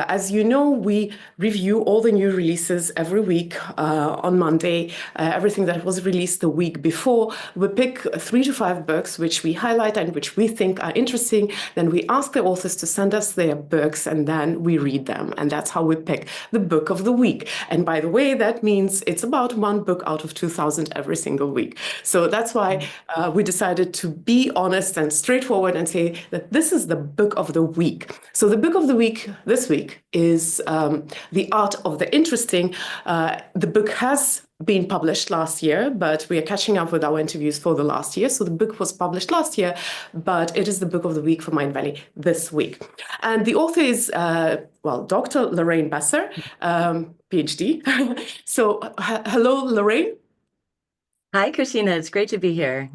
As you know, we review all the new releases every week on Monday, everything that was released the week before. We pick 3 to 5 books which we highlight and which we think are interesting. Then we ask the authors to send us their books and then we read them. And that's how we pick the book of the week. And by the way, that means it's about one book out of 2,000 every single week. So that's why we decided to be honest and straightforward and say that this is the book of the week. So the book of the week this week is The Art of the Interesting. The book has been published last year, but we are catching up with our interviews for the last year. So the book was published last year, but it is the book of the week for Mindvalley this week. And the author is, Dr. Lorraine Besser, PhD. So hello, Lorraine. Hi, Kristina. It's great to be here.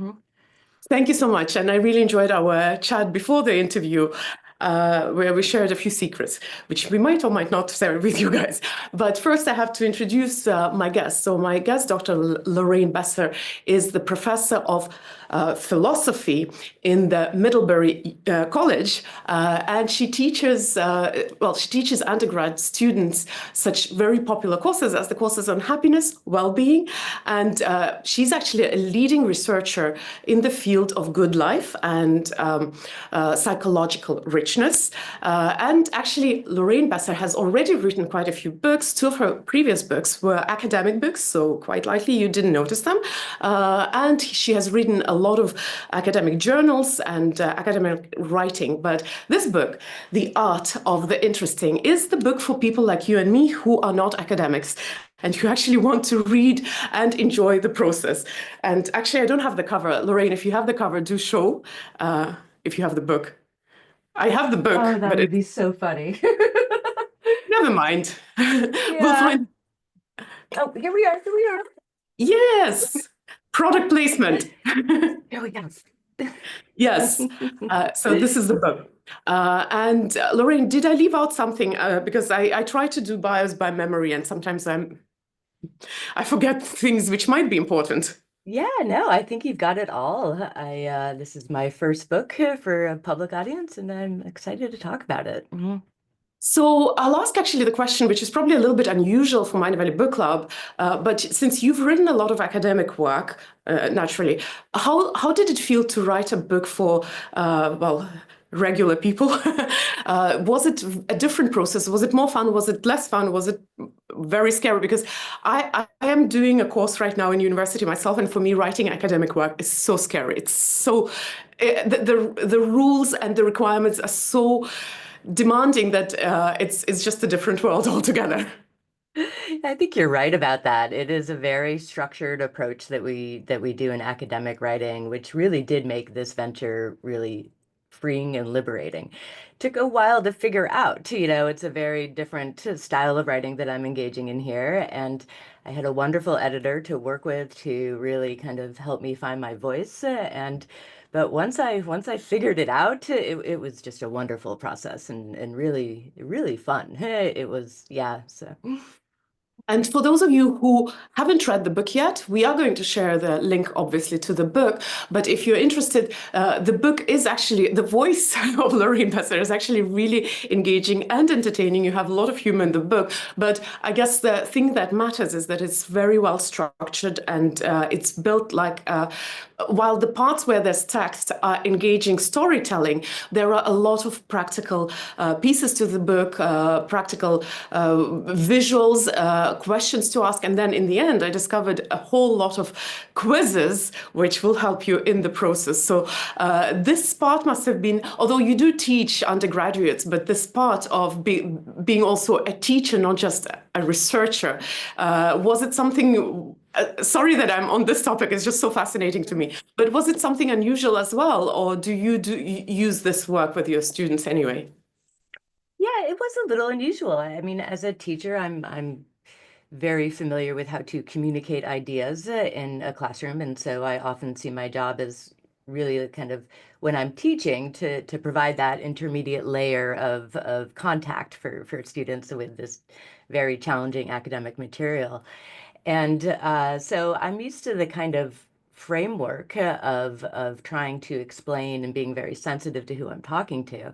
Thank you so much. And I really enjoyed our chat before the interview, where we shared a few secrets, which we might or might not share with you guys. But first, I have to introduce my guest. So my guest, Dr. Lorraine Besser, is the professor of philosophy in the Middlebury College, and she teaches undergrad students such very popular courses as the courses on happiness, well-being, and she's actually a leading researcher in the field of good life and psychological richness. And actually, Lorraine Besser has already written quite a few books. 2 of her previous books were academic books, so quite likely you didn't notice them. And she has written a lot of academic journals and academic writing. But this book, The Art of the Interesting, is the book for people like you and me who are not academics and who actually want to read and enjoy the process. And actually, I don't have the cover. Lorraine, if you have the cover, do show if you have the book. I have the book, Oh, that but would be so funny. never mind. We'll Yeah. find. Oh, here we are. Here we are. Yes, product placement. Here we go. Yes. So this is the book. And Lorraine, did I leave out something? Because I try to do bios by memory, and sometimes I forget things which might be important. Yeah, no, I think you've got it all. This is my first book for a public audience, and I'm excited to talk about it. So I'll ask actually the question, which is probably a little bit unusual for Mindvalley Book Club, but since you've written a lot of academic work, naturally, how did it feel to write a book for, regular people? Was it a different process? Was it more fun? Was it less fun? Was it very scary? Because I am doing a course right now in university myself, and for me, writing academic work is so scary. It's so, the rules and the requirements are so demanding that it's just a different world altogether. I think you're right about that. It is a very structured approach that we do in academic writing, which really did make this venture really freeing and liberating. Took a while to figure out, it's a very different style of writing that I'm engaging in here. And I had a wonderful editor to work with to really kind of help me find my voice. But once I figured it out, it was just a wonderful process and really, really fun. It was, yeah, so. And for those of you who haven't read the book yet, we are going to share the link, obviously, to the book. But if you're interested, the book is actually, the voice of Lorraine Besser is actually really engaging and entertaining. You have a lot of humor in the book. But I guess the thing that matters is that it's very well structured and it's built like, while the parts where there's text are engaging storytelling, there are a lot of practical pieces to the book, practical visuals, questions to ask. And then in the end, I discovered a whole lot of quizzes, which will help you in the process. So this part must have been, although you do teach undergraduates, but this part of being also a teacher, not just a researcher, was it something, sorry that I'm on this topic, it's just so fascinating to me, but was it something unusual as well? Or do you use this work with your students anyway? Yeah, it was a little unusual. I mean, as a teacher, I'm very familiar with how to communicate ideas in a classroom. And so I often see my job as really kind of when I'm teaching to provide that intermediate layer of contact for students with this very challenging academic material. And so I'm used to the kind of framework of trying to explain and being very sensitive to who I'm talking to.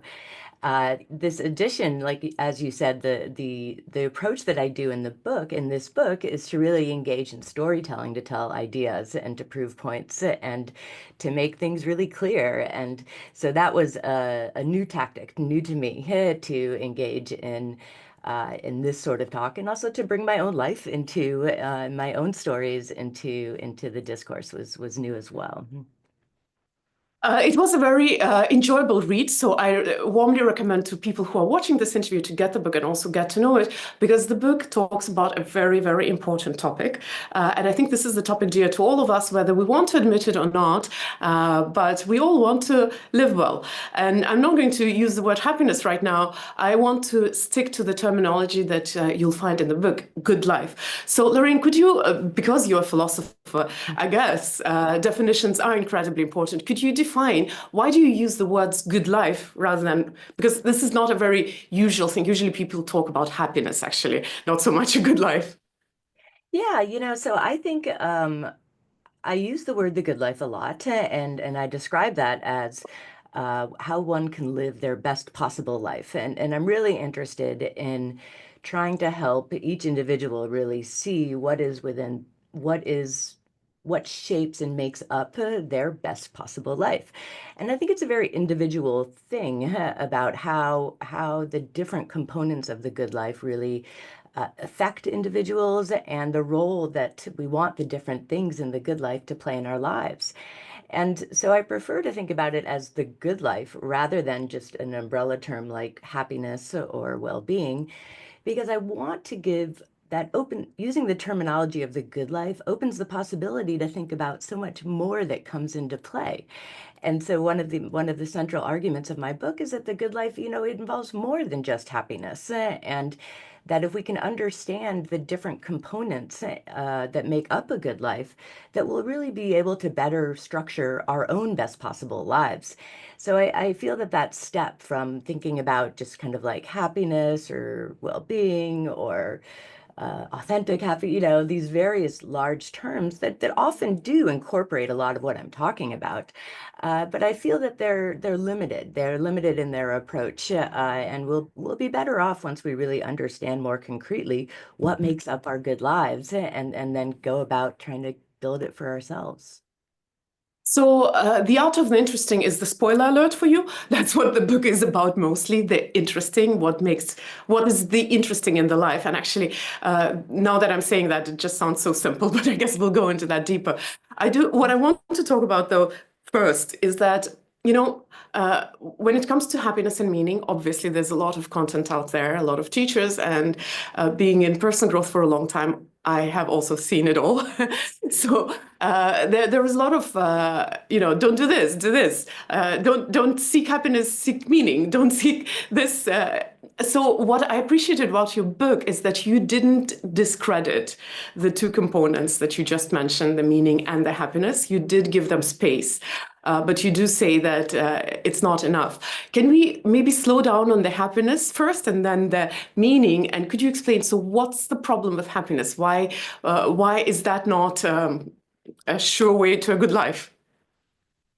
This addition, like as you said, the approach that I do in this book is to really engage in storytelling, to tell ideas and to prove points and to make things really clear. And so that was a new tactic, new to me, to engage in this sort of talk, and also to bring my own life into my own stories into the discourse was new as well. It was a very enjoyable read, so I warmly recommend to people who are watching this interview to get the book and also get to know it, because the book talks about a very, very important topic. And I think this is the topic dear to all of us, whether we want to admit it or not, but we all want to live well. And I'm not going to use the word happiness right now. I want to stick to the terminology that you'll find in the book, good life. So, Lorraine, could you, because you're a philosopher, I guess definitions are incredibly important. Could you define why do you use the words good life rather than, because this is not a very usual thing. Usually people talk about happiness, actually, not so much a good life. Yeah, so I think I use the word the good life a lot, and I describe that as how one can live their best possible life. And I'm really interested in trying to help each individual really see what is within what is what shapes and makes up their best possible life. And I think it's a very individual thing about how the different components of the good life really affect individuals and the role that we want the different things in the good life to play in our lives. And so I prefer to think about it as the good life rather than just an umbrella term like happiness or well-being, because I want to give that open, using the terminology of the good life opens the possibility to think about so much more that comes into play. And so one of the central arguments of my book is that the good life, it involves more than just happiness, and that if we can understand the different components that make up a good life, that we'll really be able to better structure our own best possible lives. So I feel that that step from thinking about just kind of like happiness or well-being or authentic, happy, these various large terms that often do incorporate a lot of what I'm talking about. But I feel that they're limited. They're limited in their approach, and we'll be better off once we really understand more concretely what makes up our good lives, and then go about trying to build it for ourselves. So, the art of the interesting is the spoiler alert for you. That's what the book is about mostly, the interesting, what is the interesting in the life. And actually, now that I'm saying that, it just sounds so simple, but I guess we'll go into that deeper. What I want to talk about though, first, is that, when it comes to happiness and meaning, obviously there's a lot of content out there, a lot of teachers, and being in personal growth for a long time, I have also seen it all. So there was a lot of don't do this, do this, don't seek happiness, seek meaning, don't seek this. So what I appreciated about your book is that you didn't discredit the two components that you just mentioned, the meaning and the happiness. You did give them space. But you do say that it's not enough. Can we maybe slow down on the happiness first and then the meaning? And could you explain, so what's the problem with happiness? Why is that not a sure way to a good life?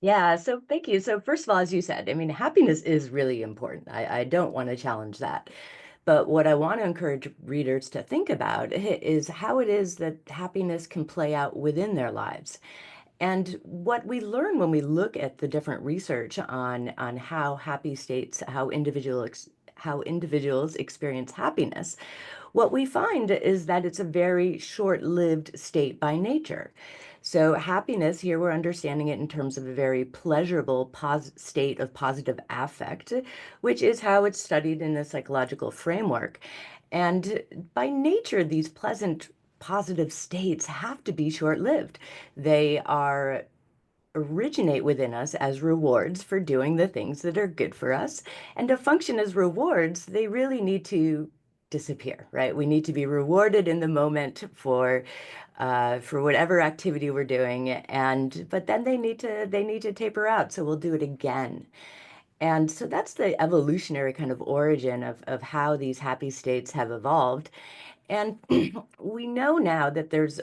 Yeah, so thank you. So first of all, as you said, I mean, happiness is really important. I don't want to challenge that. But what I want to encourage readers to think about is how it is that happiness can play out within their lives. And what we learn when we look at the different research on how happy states, how individuals experience happiness, what we find is that it's a very short-lived state by nature. So happiness, here we're understanding it in terms of a very pleasurable state of positive affect, which is how it's studied in the psychological framework. And by nature, these pleasant, positive states have to be short-lived. They originate within us as rewards for doing the things that are good for us. And to function as rewards, they really need to disappear, right? We need to be rewarded in the moment for whatever activity we're doing, and but then they need to taper out, so we'll do it again. And so that's the evolutionary kind of origin of how these happy states have evolved. And we know now that there's,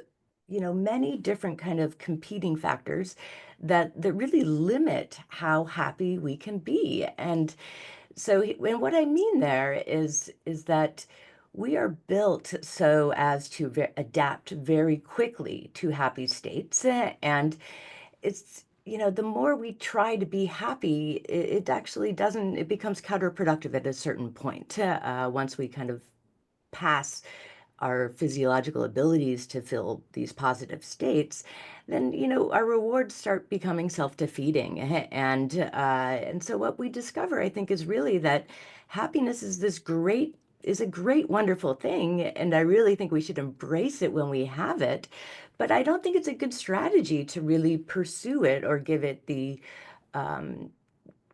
many different kind of competing factors that really limit how happy we can be. And So, and what I mean there is that we are built so as to adapt very quickly to happy states, and it's, the more we try to be happy, it actually doesn't, it becomes counterproductive at a certain point. Once we kind of pass our physiological abilities to fill these positive states, then our rewards start becoming self-defeating. And so what we discover, I think, is really that happiness is a great, wonderful thing, and I really think we should embrace it when we have it. But I don't think it's a good strategy to really pursue it or give it the um,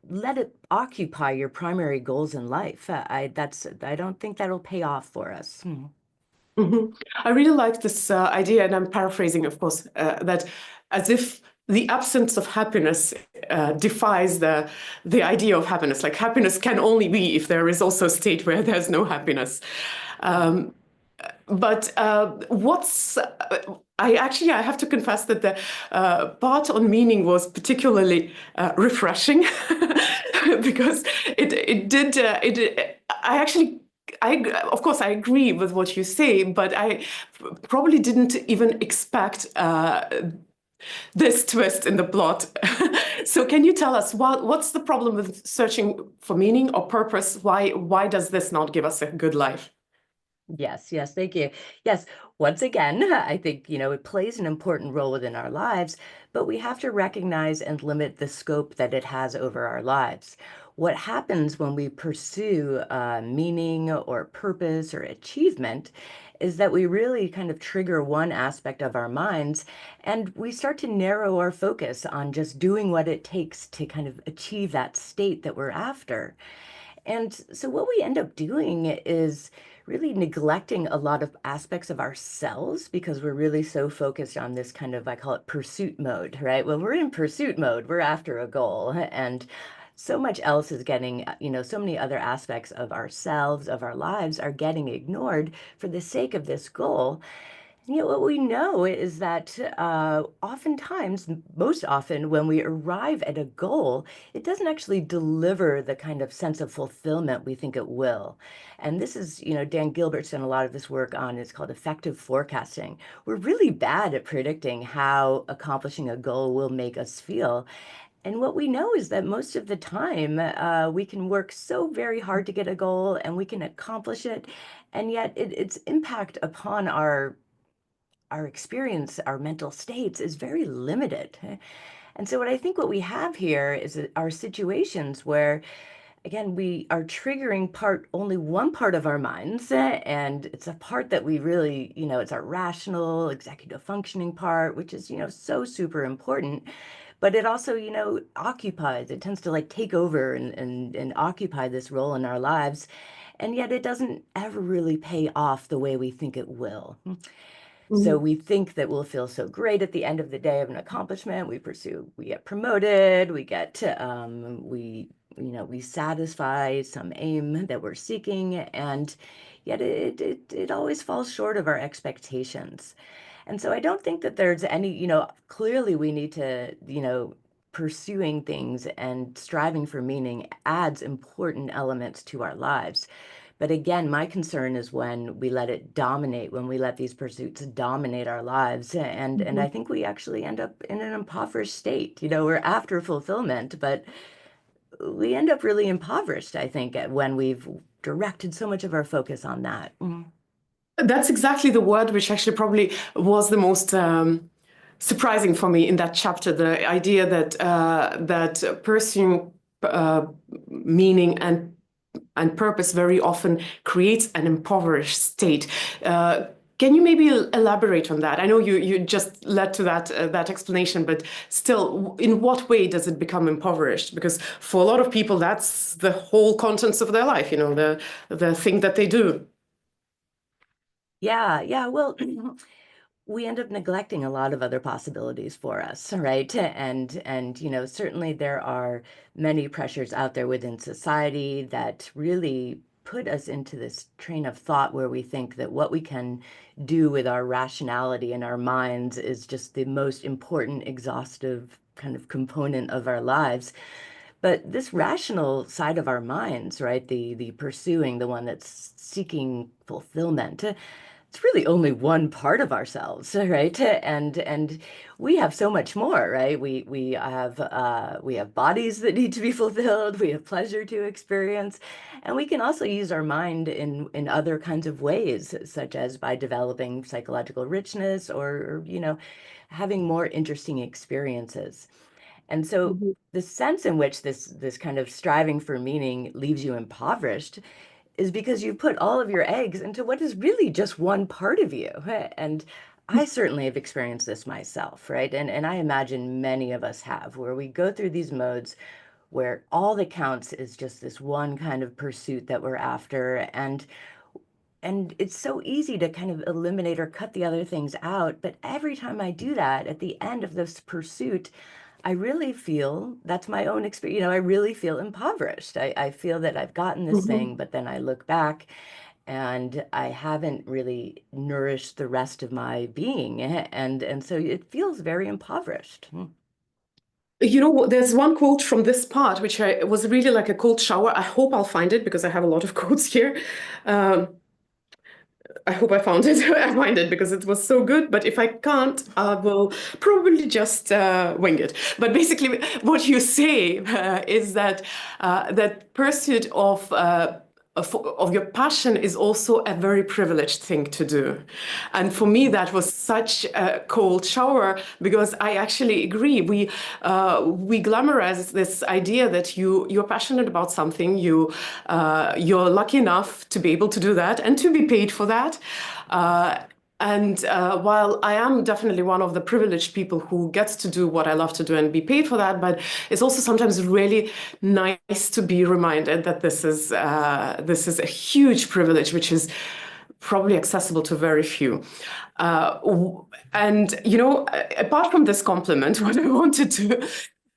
let it occupy your primary goals in life. I don't think that'll pay off for us. Mhm. I really like this idea, and I'm paraphrasing, of course, that as if the absence of happiness defies the idea of happiness. Like happiness can only be if there is also a state where there's no happiness. Um, but I have to confess that the part on meaning was particularly refreshing because I actually. Of course, I agree with what you say, but I probably didn't even expect this twist in the plot. So, can you tell us what's the problem with searching for meaning or purpose? Why does this not give us a good life? Yes, yes, thank you. Yes, once again, I think, it plays an important role within our lives, but we have to recognize and limit the scope that it has over our lives. What happens when we pursue meaning or purpose or achievement is that we really kind of trigger one aspect of our minds, and we start to narrow our focus on just doing what it takes to kind of achieve that state that we're after. And so what we end up doing is really neglecting a lot of aspects of ourselves because we're really so focused on this kind of, I call it pursuit mode, right? When we're in pursuit mode, we're after a goal. And so much else is getting, so many other aspects of ourselves, of our lives are getting ignored for the sake of this goal. What we know is that oftentimes, most often, when we arrive at a goal, it doesn't actually deliver the kind of sense of fulfillment we think it will. And this is, Dan Gilbert's done a lot of this work on, it's called effective forecasting. We're really bad at predicting how accomplishing a goal will make us feel. And what we know is that most of the time, we can work so very hard to get a goal and we can accomplish it. And yet its impact upon our experience, our mental states is very limited. And so what we have here is are situations where, again, we are triggering only one part of our minds, and it's a part that we really, it's our rational executive functioning part, which is, so super important. But it also, it tends to like take over and occupy this role in our lives. And yet it doesn't ever really pay off the way we think it will. So Mhm. we think that we'll feel so great at the end of the day of an accomplishment. We get promoted, we satisfy some aim that we're seeking, and yet it always falls short of our expectations. And so I don't think that there's any, clearly we need to, pursuing things and striving for meaning adds important elements to our lives. But again, my concern is when we let it dominate, when we let these pursuits dominate our lives. And I Mhm. think we actually end up in an impoverished state. We're after fulfillment, but we end up really impoverished, I think, when we've directed so much of our focus on that. That's exactly the word which actually probably was the most surprising for me in that chapter. The idea that pursuing uh, meaning and purpose very often creates an impoverished state. Uh, can you maybe elaborate on that? I know you just led to that explanation, but still, in what way does it become impoverished? Because for a lot of people, that's the whole contents of their life. The thing that they do. Yeah, yeah. Well, we end up neglecting a lot of other possibilities for us, right? And certainly there are many pressures out there within society that really put us into this train of thought where we think that what we can do with our rationality and our minds is just the most important, exhaustive kind of component of our lives. But this rational side of our minds, right? The pursuing, the one that's seeking fulfillment, it's really only one part of ourselves, right? And we have so much more, right? We have bodies that need to be fulfilled, we have pleasure to experience, and we can also use our mind in other kinds of ways, such as by developing psychological richness or having more interesting experiences. And so Mhm. the sense in which this kind of striving for meaning leaves you impoverished is because you put all of your eggs into what is really just one part of you. And I certainly have experienced this myself, right? And I imagine many of us have, where we go through these modes where all that counts is just this one kind of pursuit that we're after. And it's so easy to kind of eliminate or cut the other things out. But every time I do that, at the end of this pursuit, I really feel that's my own experience. I really feel impoverished. I feel that I've gotten this Mhm. thing, but then I look back and I haven't really nourished the rest of my being. And so it feels very impoverished. There's one quote from this part, which was really like a cold shower. I hope I'll find it because I have a lot of quotes here. Um, I hope I found it. I find it because it was so good. But if I can't, I will probably just wing it. But basically, what you say is that that pursuit of your passion is also a very privileged thing to do. And for me, that was such a cold shower because I actually agree. We glamorize this idea that you're passionate about something, you're lucky enough to be able to do that and to be paid for that. Uh, and while I am definitely one of the privileged people who gets to do what I love to do and be paid for that, but it's also sometimes really nice to be reminded that this is a huge privilege, which is probably accessible to very few. And apart from this compliment, what I wanted to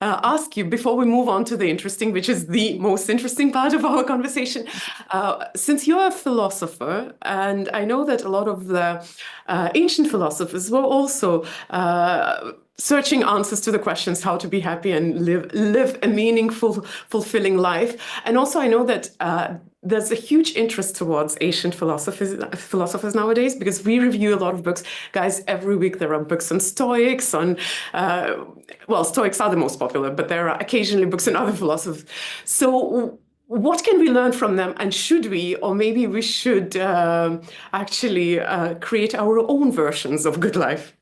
ask you before we move on to the interesting, which is the most interesting part of our conversation. Since you're a philosopher, and I know that a lot of the ancient philosophers were also searching answers to the questions how to be happy and live a meaningful, fulfilling life. And also, I know that there's a huge interest towards ancient philosophers nowadays because we review a lot of books. Guys, every week there are books on Stoics, well, Stoics are the most popular, but there are occasionally books on other philosophers. So what can we learn from them? And should we, or maybe we should actually create our own versions of good life?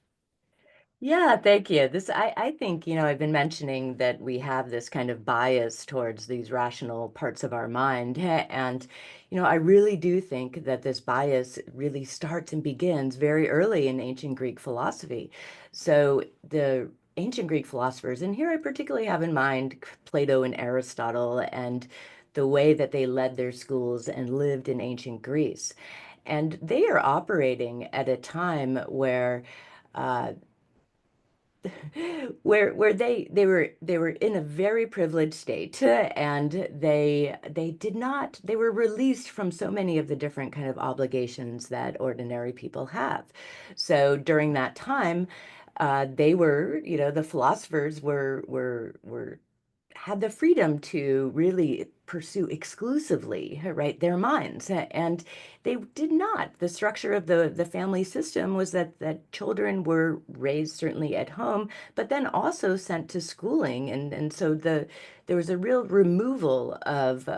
Yeah, thank you. I think, I've been mentioning that we have this kind of bias towards these rational parts of our mind. And, I really do think that this bias really starts and begins very early in ancient Greek philosophy. So the ancient Greek philosophers, and here I particularly have in mind Plato and Aristotle and the way that they led their schools and lived in ancient Greece. And they are operating at a time uh, where they were in a very privileged state, and they were released from so many of the different kind of obligations that ordinary people have. So during that time, they were, the philosophers were had the freedom to really pursue exclusively, right, their minds. And they did not. The structure of the family system was that children were raised certainly at home, but then also sent to schooling. And so there was a real removal of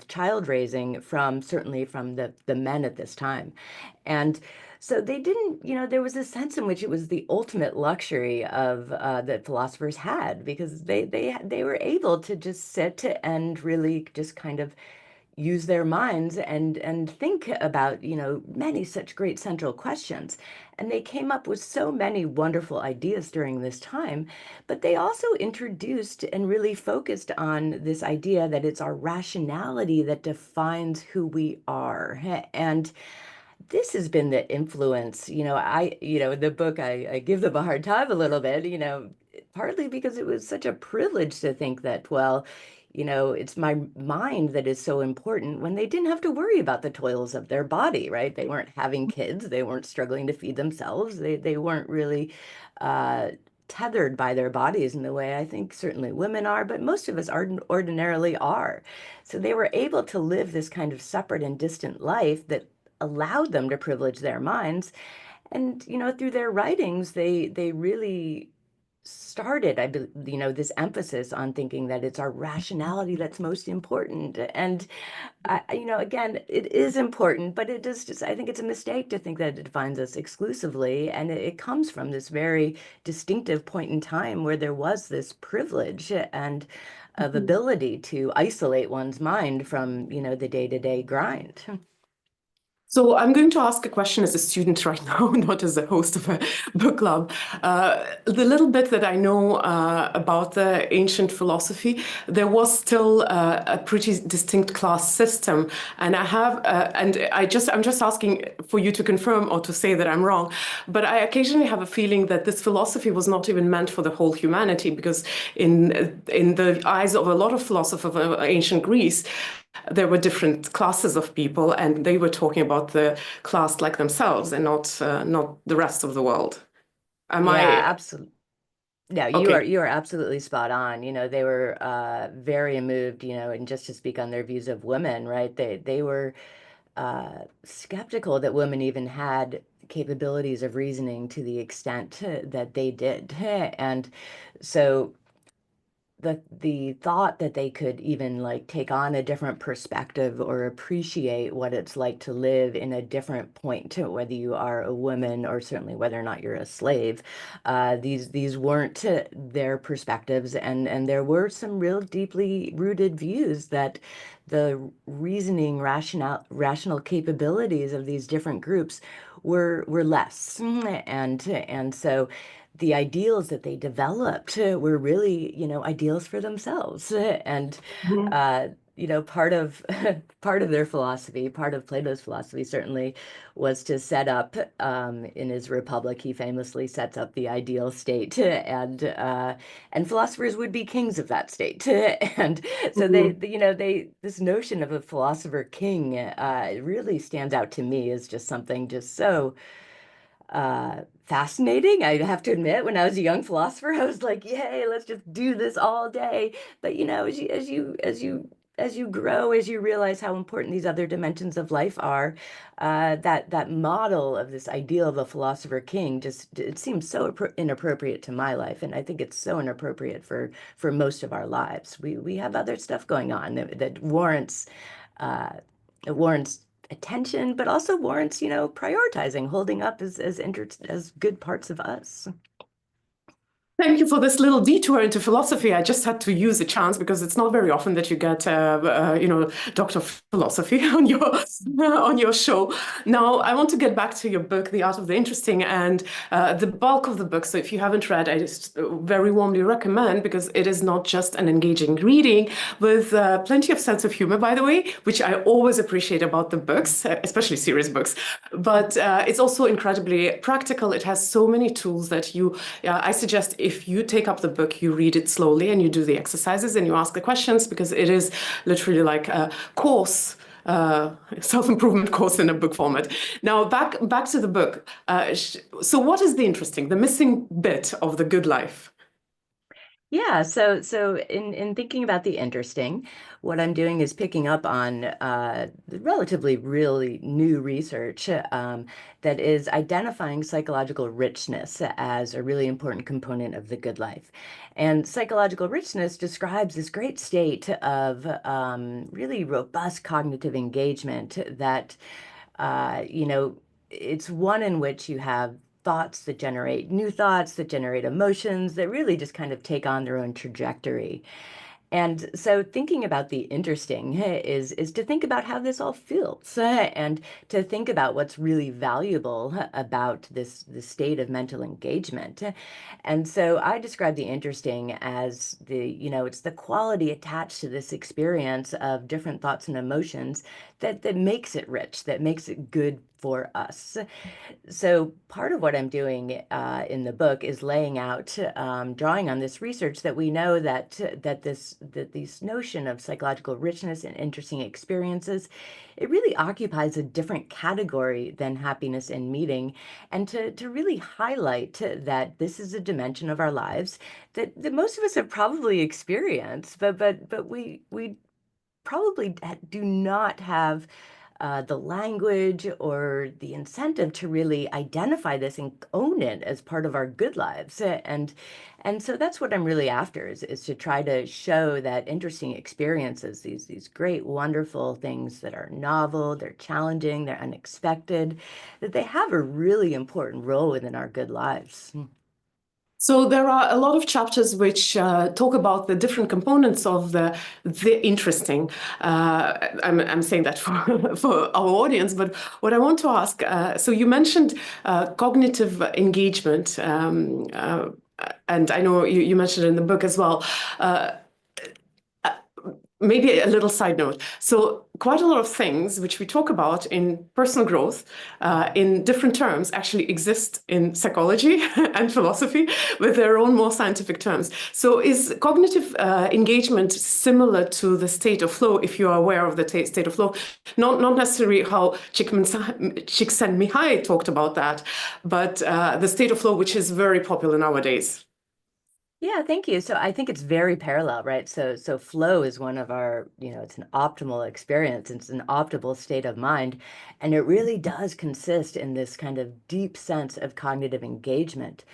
child raising from certainly from the men at this time. And so they didn't, there was a sense in which it was the ultimate luxury of that philosophers had because they were able to just sit and really just kind of use their minds and think about, many such great central questions. And they came up with so many wonderful ideas during this time, but they also introduced and really focused on this idea that it's our rationality that defines who we are. And this has been the influence, in the book, I give them a hard time a little bit, partly because it was such a privilege to think that, well, it's my mind that is so important when they didn't have to worry about the toils of their body, right? They weren't having kids, they weren't struggling to feed themselves, they weren't really uh, tethered by their bodies in the way I think certainly women are, but most of us ordinarily are. So they were able to live this kind of separate and distant life that allowed them to privilege their minds. And, through their writings, they really started, this emphasis on thinking that it's our rationality that's most important. And again, it is important, but it is just, I think it's a mistake to think that it defines us exclusively. And it comes from this very distinctive point in time where there was this privilege and of Mhm. ability to isolate one's mind from, the day-to-day grind. So I'm going to ask a question as a student right now, not as a host of a book club. The little bit that I know about the ancient philosophy, there was still a pretty distinct class system, and I'm just asking for you to confirm or to say that I'm wrong. But I occasionally have a feeling that this philosophy was not even meant for the whole humanity, because in the eyes of a lot of philosophers of ancient Greece, there were different classes of people, and they were talking about the class like themselves and not the rest of the world. Am Yeah, I absolutely. No, you are okay? you are absolutely spot on. They were very moved, and just to speak on their views of women, right? They were skeptical that women even had capabilities of reasoning to the extent that they did. And so the thought that they could even like take on a different perspective or appreciate what it's like to live in a different point to whether you are a woman or certainly whether or not you're a slave, these weren't their perspectives, and there were some real deeply rooted views that the reasoning rational capabilities of these different groups were less. And so the ideals that they developed were really, ideals for themselves. And, Mhm. uh, part of part of their philosophy, part of Plato's philosophy certainly was to set up, in his Republic, he famously sets up the ideal state, and philosophers would be kings of that state. And so Mhm. this notion of a philosopher king really stands out to me as just something just so fascinating. I have to admit, when I was a young philosopher, I was like, "Yay, let's just do this all day." But as you grow, as you realize how important these other dimensions of life are, that model of this ideal of a philosopher king just it seems so inappropriate to my life, and I think it's so inappropriate for most of our lives. We have other stuff going on that warrants. Uh, it warrants attention, but also warrants, prioritizing, holding up as good parts of us. Thank you for this little detour into philosophy. I just had to use a chance because it's not very often that you get, Doctor Philosophy on your show. Now, I want to get back to your book, The Art of the Interesting, and the bulk of the book. So, if you haven't read, I just very warmly recommend, because it is not just an engaging reading with plenty of sense of humor, by the way, which I always appreciate about the books, especially serious books. But it's also incredibly practical. It has so many tools that I suggest if you take up the book, you read it slowly and you do the exercises and you ask the questions, because it is literally like a course, self-improvement course in a book format. Now, back to the book. So what is the interesting, the missing bit of the good life? Yeah, so in thinking about the interesting, what I'm doing is picking up on relatively really new research that is identifying psychological richness as a really important component of the good life. And psychological richness describes this great state of really robust cognitive engagement that it's one in which you have thoughts that generate new thoughts, that generate emotions, that really just kind of take on their own trajectory. And so thinking about the interesting is to think about how this all feels and to think about what's really valuable about this state of mental engagement. And so I describe the interesting as it's the quality attached to this experience of different thoughts and emotions that makes it rich, that makes it good for us. So part of what I'm doing in the book is laying out, drawing on this research that we know that this notion of psychological richness and interesting experiences, it really occupies a different category than happiness and meaning, and to really highlight that this is a dimension of our lives that most of us have probably experienced, but we probably do not have the language or the incentive to really identify this and own it as part of our good lives. And so that's what I'm really after is to try to show that interesting experiences, these great, wonderful things that are novel, they're challenging, they're unexpected, that they have a really important role within our good lives. So there are a lot of chapters which talk about the different components of the interesting. I'm saying that for, for our audience, but what I want to ask, so you mentioned cognitive engagement, and I know you mentioned it in the book as well. Maybe a little side note. So quite a lot of things which we talk about in personal growth in different terms actually exist in psychology and philosophy with their own more scientific terms. So is cognitive engagement similar to the state of flow, if you are aware of the state of flow? Not necessarily how Csikszentmihalyi talked about that, but the state of flow, which is very popular nowadays. Yeah, thank you. So I think it's very parallel, right? So flow is one of our, it's an optimal experience. It's an optimal state of mind. And it really does consist in this kind of deep sense of cognitive engagement.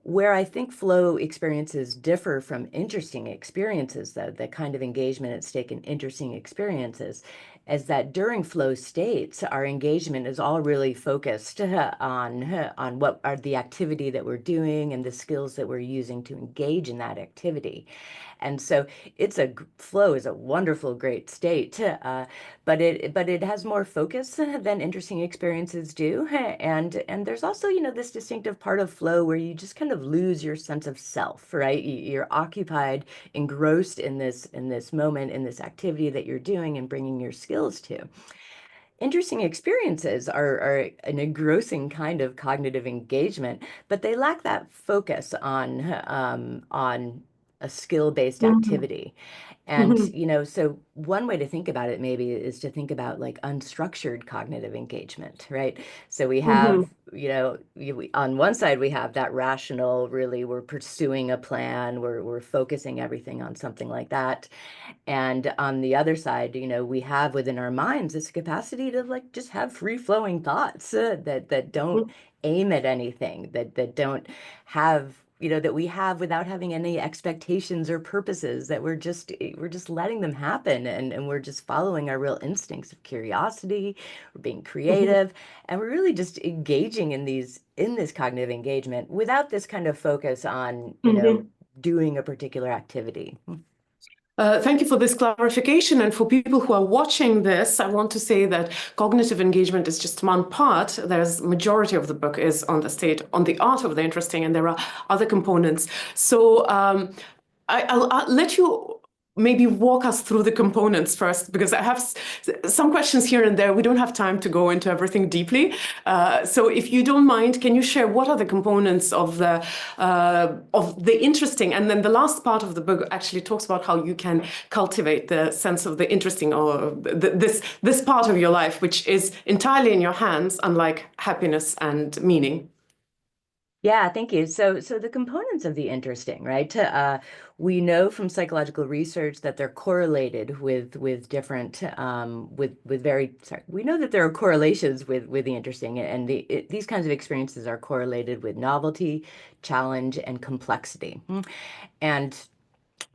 Where I think flow experiences differ from interesting experiences, though, the kind of engagement at stake in interesting experiences, is that during flow states, our engagement is all really focused on what are the activity that we're doing and the skills that we're using to engage in that activity. And so flow is a wonderful, great state, but it has more focus than interesting experiences do. And there's also, this distinctive part of flow where you just kind of lose your sense of self, right? You're occupied, engrossed in this moment, in this activity that you're doing and bringing your skills to. Interesting experiences are an engrossing kind of cognitive engagement, but they lack that focus on a skill-based Mhm. activity. And, Mhm. so one way to think about it maybe is to think about like unstructured cognitive engagement, right? So we have, Mhm. on one side, we have that rational, really, we're pursuing a plan, we're focusing everything on something like that. And on the other side, we have within our minds this capacity to like just have free-flowing thoughts that don't aim at anything, that don't have, that we have without having any expectations or purposes, that we're just letting them happen, and we're just following our real instincts of curiosity, we're being Mhm. creative, and we're really just engaging in this cognitive engagement without this kind of focus on, Mhm. doing a particular activity. Thank you for this clarification. And for people who are watching this, I want to say that cognitive engagement is just one part. There's majority of the book is on the state, on the art of the interesting, and there are other components. So I'll let you maybe walk us through the components first, because I have some questions here and there. We don't have time to go into everything deeply. So if you don't mind, can you share what are the components of the interesting? And then the last part of the book actually talks about how you can cultivate the sense of the interesting, or this part of your life, which is entirely in your hands, unlike happiness and meaning. Yeah, thank you. So the components of the interesting, right? We know from psychological research that they're correlated with different with very sorry. We know that there are correlations with the interesting, and these kinds of experiences are correlated with novelty, challenge, and complexity. And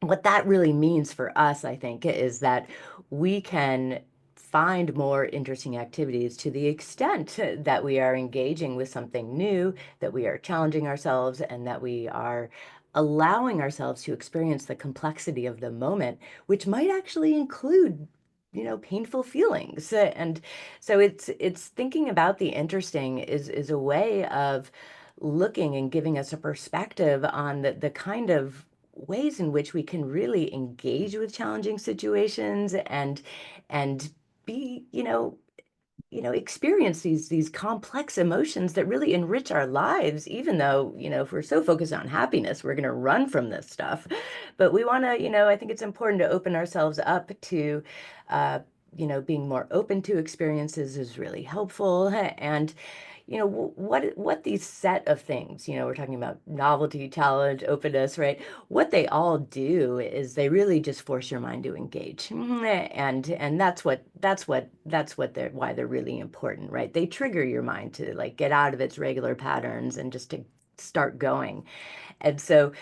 what that really means for us, I think, is that we can find more interesting activities to the extent that we are engaging with something new, that we are challenging ourselves, and that we are allowing ourselves to experience the complexity of the moment, which might actually include, painful feelings. And so it's thinking about the interesting is a way of looking and giving us a perspective on the kind of ways in which we can really engage with challenging situations and be, experience these complex emotions that really enrich our lives, even though, if we're so focused on happiness, we're going to run from this stuff. But we want to, I think it's important to open ourselves up to, uh, being more open to experiences is really helpful. And what these set of things, we're talking about novelty, challenge, openness, right? What they all do is they really just force your mind to engage. And that's what they're why they're really important, right? They trigger your mind to like get out of its regular patterns and just to start going. And so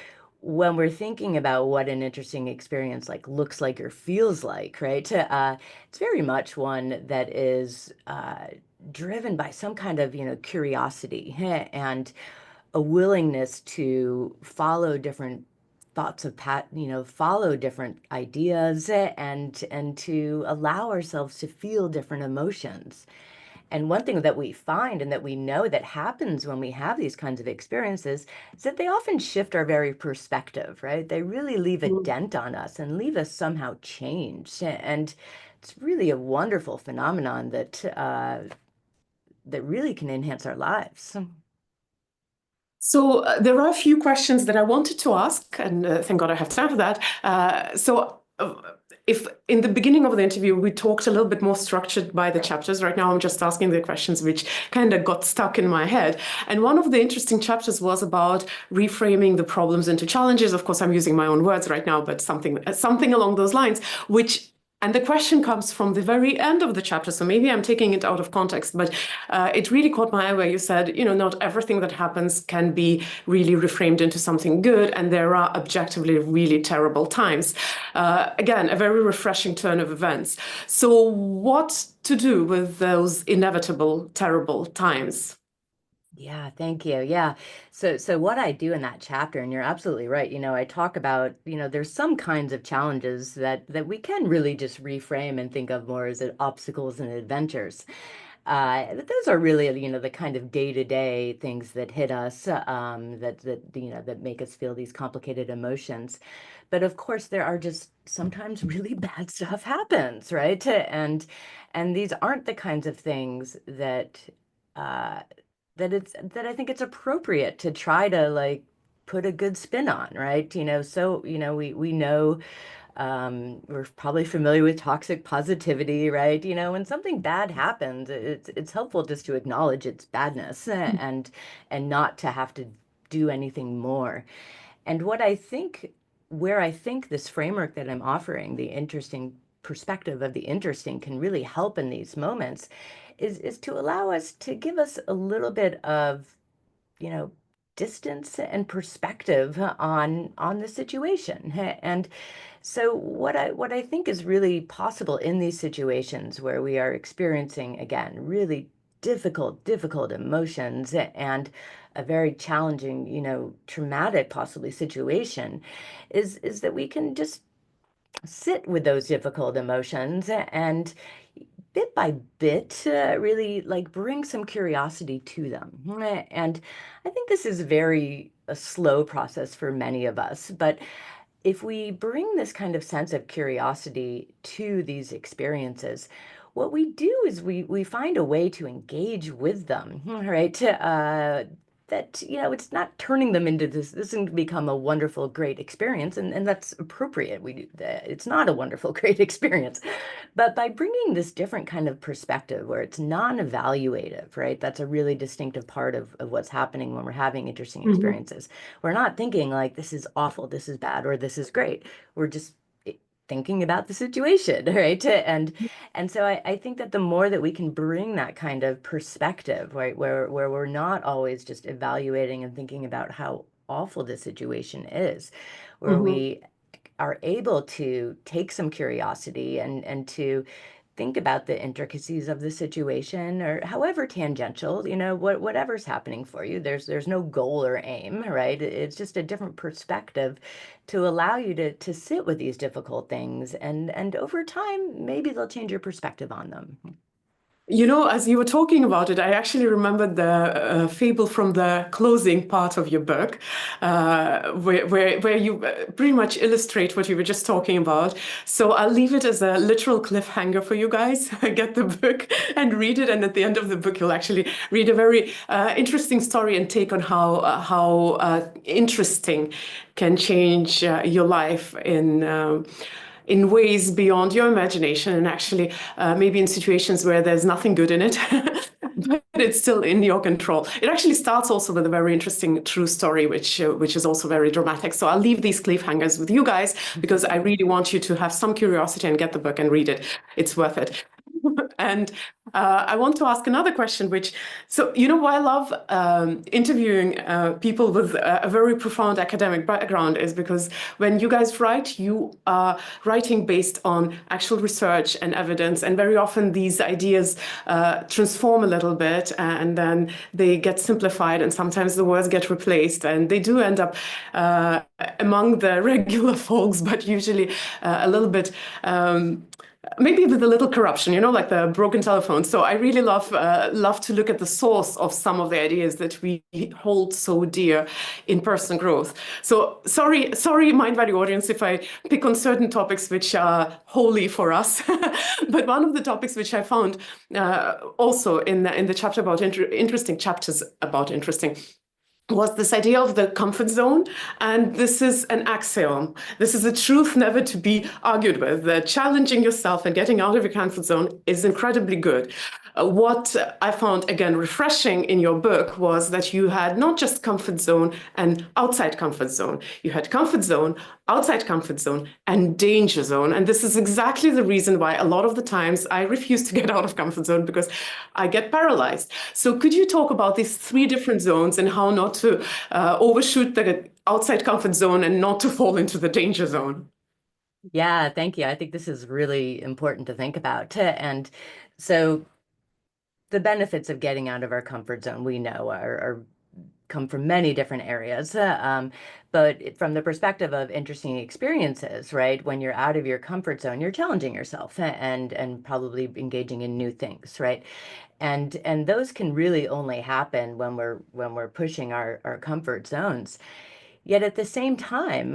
when we're thinking about what an interesting experience like looks like or feels like, right? It's very much one that is driven by some kind of, curiosity and a willingness to follow different thoughts of follow different ideas and to allow ourselves to feel different emotions. And one thing that we find and that we know that happens when we have these kinds of experiences is that they often shift our very perspective, right? They really leave a Mm. dent on us and leave us somehow changed. And it's really a wonderful phenomenon that really can enhance our lives. So there are a few questions that I wanted to ask, and thank God I have time for that. If in the beginning of the interview we talked a little bit more structured by the chapters, right now I'm just asking the questions which kind of got stuck in my head. And one of the interesting chapters was about reframing the problems into challenges. Of course, I'm using my own words right now, but something along those lines, which and the question comes from the very end of the chapter, so maybe I'm taking it out of context, but it really caught my eye where you said, not everything that happens can be really reframed into something good, and there are objectively really terrible times. Again, a very refreshing turn of events. So, what to do with those inevitable, terrible times? Yeah, thank you. Yeah. So what I do in that chapter, and you're absolutely right, I talk about, there's some kinds of challenges that we can really just reframe and think of more as obstacles and adventures. But those are really, the kind of day-to-day things that hit us, that make us feel these complicated emotions. But of course, there are just sometimes really bad stuff happens, right? And these aren't the kinds of things uh, that I think it's appropriate to try to like put a good spin on, right? So we know we're probably familiar with toxic positivity, right? When something bad happens, it's helpful just to acknowledge its badness and not to have to do anything more. And where I think this framework that I'm offering, the interesting perspective of the interesting, can really help in these moments is to allow us to give us a little bit of, you know, distance and perspective on the situation. And so what I think is really possible in these situations where we are experiencing, again, really difficult emotions and a very challenging, traumatic possibly situation is that we can just sit with those difficult emotions and bit by bit really like bring some curiosity to them. And I think this is very a slow process for many of us, but if we bring this kind of sense of curiosity to these experiences, what we do is we find a way to engage with them, right? That, it's not turning them into this can become a wonderful, great experience, and that's appropriate. It's not a wonderful, great experience. But by bringing this different kind of perspective where it's non-evaluative, right? That's a really distinctive part of what's happening when we're having interesting Mhm. experiences. We're not thinking like this is awful, this is bad, or this is great. We're just thinking about the situation, right? And so I think that the more that we can bring that kind of perspective, right, where we're not always just evaluating and thinking about how awful the situation is, where Mhm. we are able to take some curiosity and to think about the intricacies of the situation or however tangential, whatever's happening for you. There's no goal or aim, right? It's just a different perspective to allow you to sit with these difficult things and over time maybe they'll change your perspective on them. You know, as you were talking about it, I actually remembered the fable from the closing part of your book, where you pretty much illustrate what you were just talking about. So I'll leave it as a literal cliffhanger for you guys. Get the book and read it, and at the end of the book, you'll actually read a very interesting story and take on how interesting can change your life in ways beyond your imagination, and actually maybe in situations where there's nothing good in it, but it's still in your control. It actually starts also with a very interesting true story, which is also very dramatic. So I'll leave these cliffhangers with you guys because I really want you to have some curiosity and get the book and read it. It's worth it. And I want to ask another question, so you know why I love interviewing people with a very profound academic background is because when you guys write, you are writing based on actual research and evidence, and very often these ideas transform a little bit, and then they get simplified, and sometimes the words get replaced, and they do end up among the regular folks, but usually a little bit. Maybe with a little corruption, you know, like the broken telephone. So I really love to look at the source of some of the ideas that we hold so dear in personal growth. So sorry, Mindvalley audience, if I pick on certain topics which are holy for us. But one of the topics which I found also in the chapter about interesting chapters about interesting was this idea of the comfort zone. And this is an axiom. This is a truth never to be argued with. That challenging yourself and getting out of your comfort zone is incredibly good. What I found, again, refreshing in your book was that you had not just comfort zone and outside comfort zone. You had comfort zone, outside comfort zone, and danger zone. And this is exactly the reason why a lot of the times I refuse to get out of comfort zone because I get paralyzed. So could you talk about these three different zones and how not to overshoot the outside comfort zone and not to fall into the danger zone? Yeah, thank you. I think this is really important to think about. And so the benefits of getting out of our comfort zone, we know, are come from many different areas. But from the perspective of interesting experiences, right? When you're out of your comfort zone, you're challenging yourself and probably engaging in new things, right? And those can really only happen when we're pushing our comfort zones. Yet at the same time,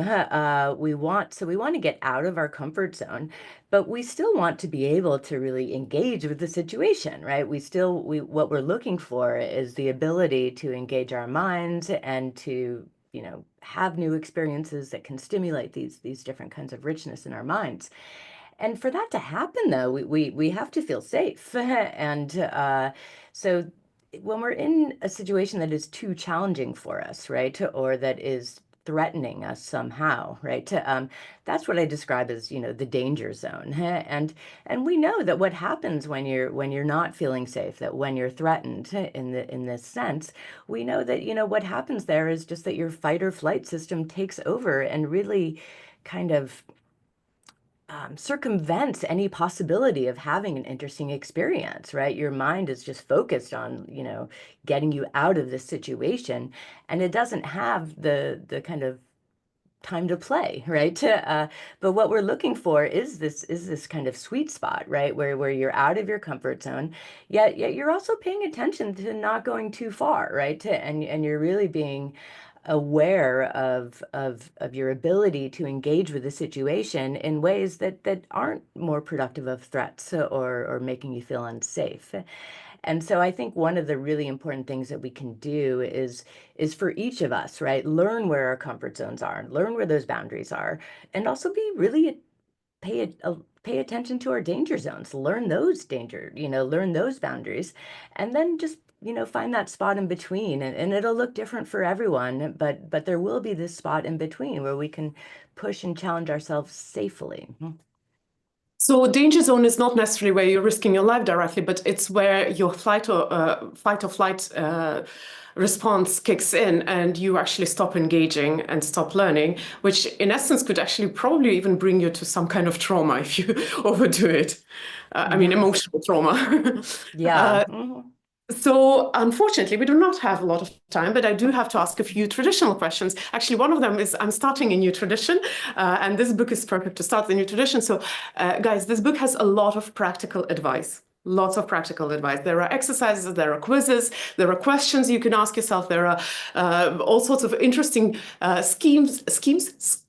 we want to get out of our comfort zone, but we still want to be able to really engage with the situation, right? What we're looking for is the ability to engage our minds and to, have new experiences that can stimulate these different kinds of richness in our minds. And for that to happen, though, we have to feel safe. And so when we're in a situation that is too challenging for us, right, or that is threatening us somehow, right, that's what I describe as, the danger zone. And we know that what happens when you're not feeling safe, that when you're threatened in this sense, we know that, what happens there is just that your fight or flight system takes over and really kind of circumvents any possibility of having an interesting experience, right? Your mind is just focused on, getting you out of this situation, and it doesn't have the kind of time to play, right? But what we're looking for is this kind of sweet spot, right? Where you're out of your comfort zone, yet you're also paying attention to not going too far, right? And you're really being aware of your ability to engage with the situation in ways that aren't more productive of threats or making you feel unsafe. And so I think one of the really important things that we can do is for each of us, right? Learn where our comfort zones are, learn where those boundaries are, and also be really pay attention to our danger zones, learn those boundaries, and then just, find that spot in between. And it'll look different for everyone, but there will be this spot in between where we can push and challenge ourselves safely. So danger zone is not necessarily where you're risking your life directly, but it's where your fight or flight response kicks in and you actually stop engaging and stop learning, which in essence could actually probably even bring you to some kind of trauma if you overdo it. I mean, Mhm. emotional trauma. Yeah. So unfortunately, we do not have a lot of time, but I do have to ask a few traditional questions. Actually, one of them is I'm starting a new tradition, and this book is perfect to start the new tradition. So guys, this book has a lot of practical advice. Lots of practical advice. There are exercises, there are quizzes, there are questions you can ask yourself. There are all sorts of interesting schemes,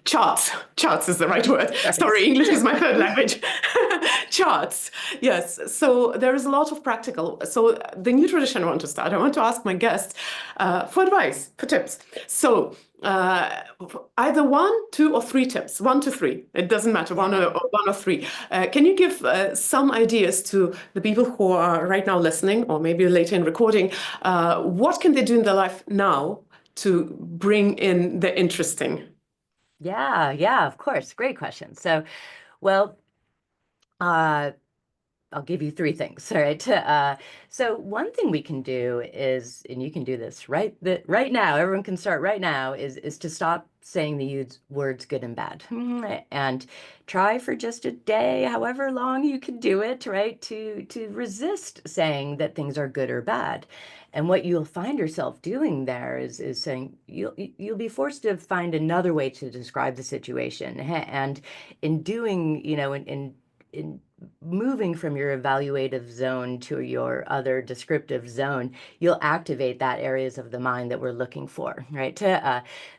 charts. Charts is the right word. Sorry, English is my third language. Charts. Yes. So there is a lot of practical. So the new tradition I want to start. I want to ask my guests for advice, for tips. So either 1, 2, or 3 tips. 1 to 3. It doesn't matter. One or three. Can you give some ideas to the people who are right now listening, or maybe later in recording? What can they do in their life now to bring in the interesting? Yeah, of course. Great question. So, well, uh, I'll give you 3 things. All right. So one thing we can do is, and you can do this right now, everyone can start right now, is to stop saying the words good and bad. And try for just a day, however long you can do it, right? To resist saying that things are good or bad. And what you'll find yourself doing there is saying you'll be forced to find another way to describe the situation. And in doing, in moving from your evaluative zone to your other descriptive zone, you'll activate that areas of the mind that we're looking for, right?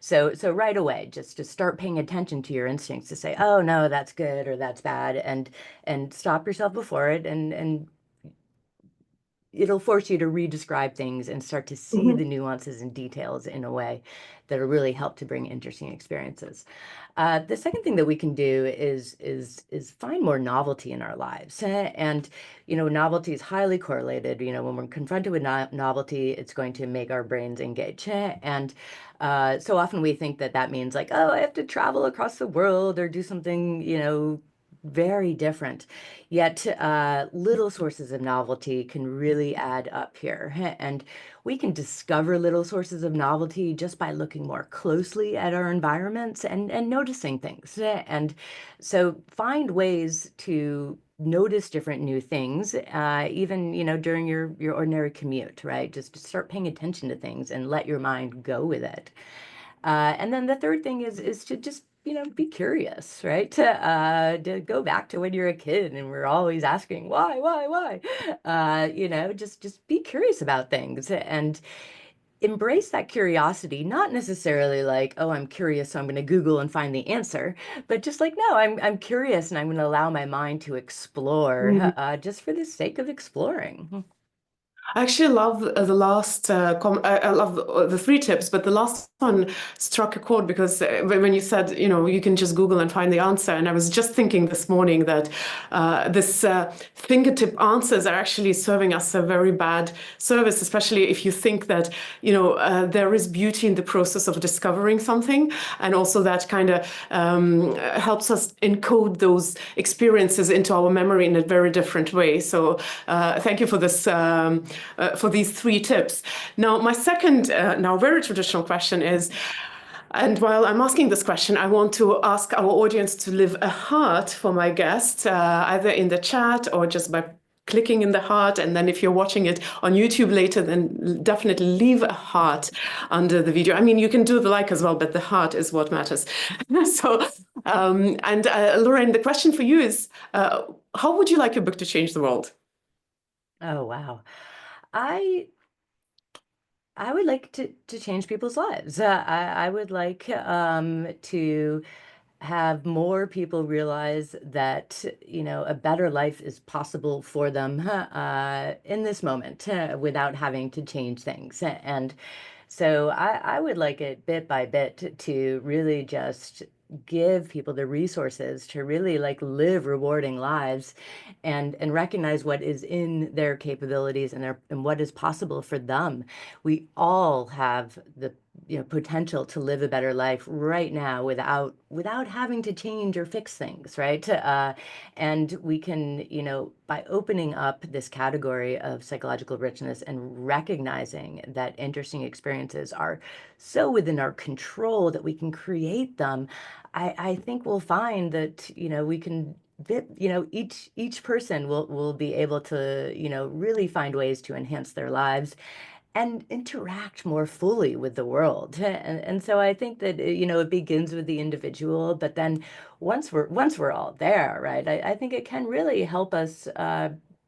So right away, just to start paying attention to your instincts to say, oh no, that's good or that's bad, and stop yourself before it, and it'll force you to redescribe things and start to see the nuances and details in a way that'll really help to bring interesting experiences. The second thing that we can do is find more novelty in our lives, and novelty is highly correlated. When we're confronted with novelty, it's going to make our brains engage, and so often we think that that means like, oh, I have to travel across the world or do something, very different. Yet little sources of novelty can really add up here. And we can discover little sources of novelty just by looking more closely at our environments and noticing things. And so find ways to notice different new things, even, during your ordinary commute, right? Just start paying attention to things and let your mind go with it. And then the third thing is to just be curious, right? To go back to when you're a kid and we're always asking why. Just be curious about things and embrace that curiosity. Not necessarily like, oh, I'm curious, so I'm going to Google and find the answer, but just like, no, I'm curious and I'm going to allow my mind to explore, just for the sake of exploring. I actually love the last I love the 3 tips, but the last one struck a chord because when you said, you can just Google and find the answer. And I was just thinking this morning that this fingertip answers are actually serving us a very bad service, especially if you think that, there is beauty in the process of discovering something. And also that kind of helps us encode those experiences into our memory in a very different way. So thank you for this. For these 3 tips. Now, my second, now very traditional question is, and while I'm asking this question, I want to ask our audience to leave a heart for my guest, either in the chat or just by clicking in the heart. And then if you're watching it on YouTube later, then definitely leave a heart under the video. I mean, you can do the like as well, but the heart is what matters. So, Lorraine, the question for you is, how would you like your book to change the world? Oh, wow. I I would like to change people's lives. I would like to have more people realize that, a better life is possible for them in this moment without having to change things. And so I would like it bit by bit to really just give people the resources to really like live rewarding lives and recognize what is in their capabilities and what is possible for them. We all have the potential to live a better life right now without having to change or fix things, right? And we can, by opening up this category of psychological richness and recognizing that interesting experiences are so within our control that we can create them, I think we'll find that, we can each person will be able to, really find ways to enhance their lives and interact more fully with the world. And so I think that, it begins with the individual, but then once we're all there, right, I think it can really help us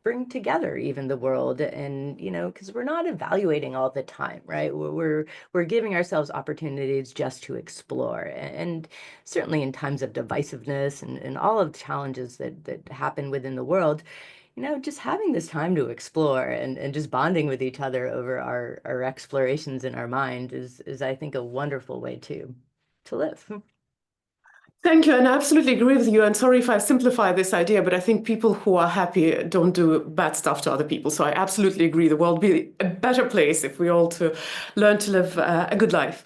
bring together even the world, and because we're not evaluating all the time, right? We're giving ourselves opportunities just to explore, and certainly in times of divisiveness and all of the challenges that happen within the world, just having this time to explore and just bonding with each other over our explorations in our mind is I think a wonderful way to live. Thank you, and I absolutely agree with you. And sorry if I simplify this idea, but I think people who are happy don't do bad stuff to other people. So I absolutely agree. The world would be a better place if we all to learn to live a good life.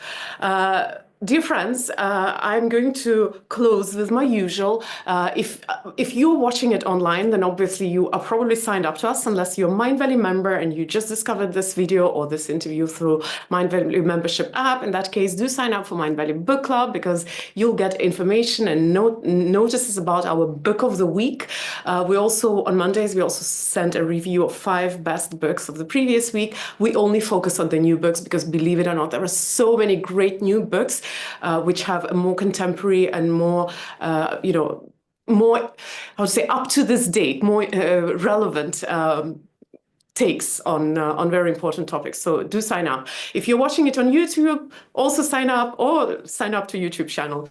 Dear friends, I'm going to close with my usual. If you're watching it online, then obviously you are probably signed up to us, unless you're a Mindvalley member and you just discovered this video or this interview through Mindvalley membership app. In that case, do sign up for Mindvalley Book Club, because you'll get information and notices about our book of the week. We also, on Mondays, we also send a review of 5 best books of the previous week. We only focus on the new books because, believe it or not, there are so many great new books which have a more contemporary and more, more, I would say, up to this date, more relevant takes on very important topics. So do sign up. If you're watching it on YouTube, also sign up, or sign up to YouTube channel.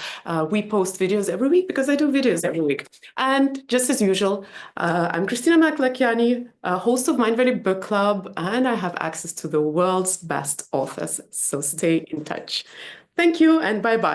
We post videos every week because I do videos every week. And just as usual, I'm Kristina Maklakiani, host of Mindvalley Book Club, and I have access to the world's best authors. So stay in touch. Thank you, and bye-bye.